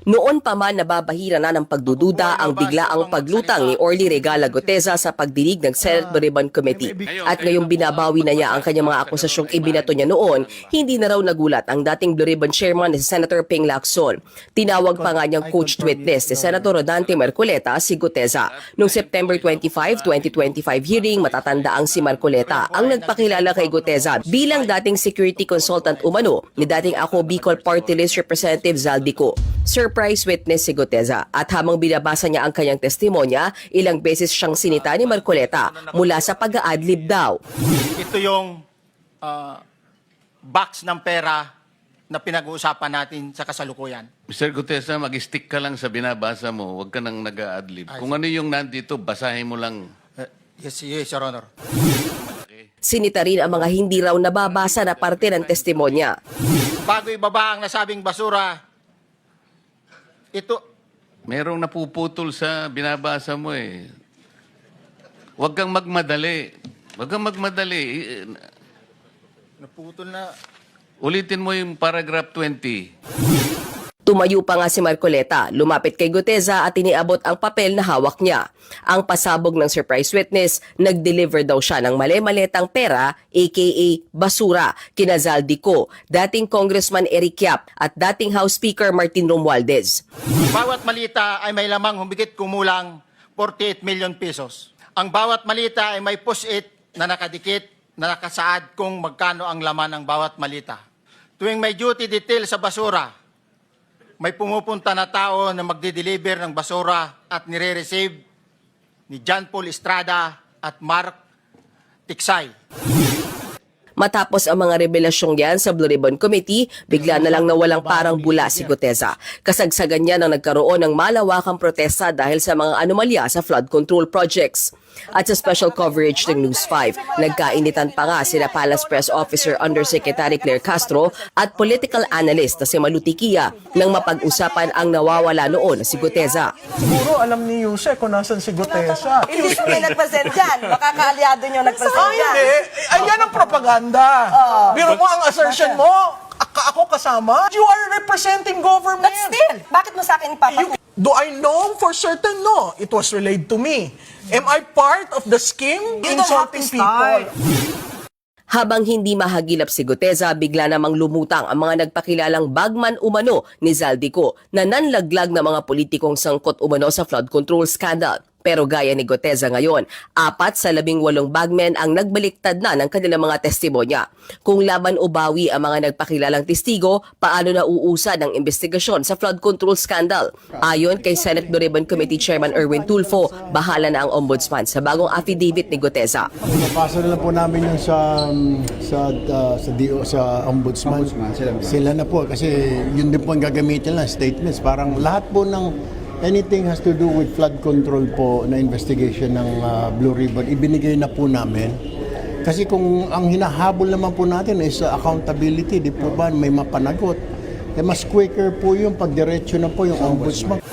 Noon pa man nababahira na ng pagdududa ang biglaang paglutang ni Orly Regala Guteza sa pagdinig ng Senate Blue Ribbon Committee. At ngayong binabawi na niya ang kanyang mga akusasyong ibinato niya noon, hindi na raw nagulat ang dating Blue Ribbon Chairman na si Senator Ping Lacson. Tinawag pa nga niyang coached witness ni Senator Rodante Marcoleta si Guteza. Noong September 25, 2025 hearing, matatanda ang si Marcoleta ang nagpakilala kay Guteza bilang dating security consultant umano ni dating Ako Bicol Party List Representative Zaldico. Surprise witness si Guteza at habang binabasa niya ang kanyang testimonya, ilang beses siyang sinita ni Marcoleta mula sa pag-a-adlib daw. Ito yung box ng pera na pinag-uusapan natin sa kasalukuyan. Mr. Guteza, mag-stick ka lang sa binabasa mo. Huwag ka nang nag-a-adlib. Kung ano yung nandito, basahin mo lang. Yes, Your Honor. Sinita rin ang mga hindi raw nababasa na parte ng testimonya. Bago ibaba ang nasabing basura, ito, Merong napuputol sa binabasa mo eh. Huwag kang magmadali. Huwag kang magmadali. naputol na. Ulitin mo yung paragraph 20. Tumayo pa nga si Marcoleta, lumapit kay Guteza at iniabot ang papel na hawak niya. Ang pasabog ng surprise witness, nag-deliver daw siya ng mali-maletang pera, aka basura, kina Zaldico, dating Congressman Eric Yap at dating House Speaker Martin Romualdez. Bawat malita ay may lamang humigit kumulang 48 million pesos. Ang bawat malita ay may push-it na nakadikit na nakasaad kung magkano ang laman ng bawat malita. Tuwing may duty detail sa basura, may pumupunta na tao na magde-deliver ng basura at nire-receive ni John Paul Estrada at Mark Tiksay. Matapos ang mga revelasyong yan sa Blue Ribbon Committee, bigla na lang nawalang parang bula si Guteza. Kasagsagan niya nang nagkaroon ng malawakang protesta dahil sa mga anomalya sa flood control projects. At sa special coverage ng News 5, nagkainitan pa nga sila Palace Press Officer Undersecretary Claire Castro at political analyst na si Malu Tiquia nang mapag-usapan ang nawawala noon na si Guteza. Siguro alam ni Yuse kung nasan si Guteza. Hindi ko may nagpresent dyan. Baka kaalyado nyo nagpresent dyan. Hindi. Ayan ang propaganda. Biro mo ang assertion mo. Ako kasama. You are representing government. But still, bakit mo sa akin ipapatuloy? Do I know for certain? No. It was relayed to me. Am I part of the scheme? You don't have to Insulting people. Habang hindi mahagilap si Guteza, bigla namang lumutang ang mga nagpakilalang bagman umano ni Zaldico na nanlaglag na mga politikong sangkot umano sa flood control scandal. Pero gaya ni Guteza ngayon, 4 sa 18 bagmen ang nagbaliktad na ng kanilang mga testimonya. Kung laban o bawi ang mga nagpakilalang testigo, paano na uusad ang investigasyon sa flood control scandal? Ayon kay Senate Blue Ribbon Committee Chairman Erwin Tulfo, bahala na ang ombudsman sa bagong affidavit ni Guteza. Ipapasa na lang po namin yung sa ombudsman. Sila na po kasi yun din po ang gagamitin lang, statements. Parang lahat po ng anything has to do with flood control po na investigation ng Blue Ribbon, ibinigay na po namin. Kasi kung ang hinahabol naman po natin is accountability, di po ba may mapanagot? Mas quicker po yung pagdiretso na po yung ombudsman.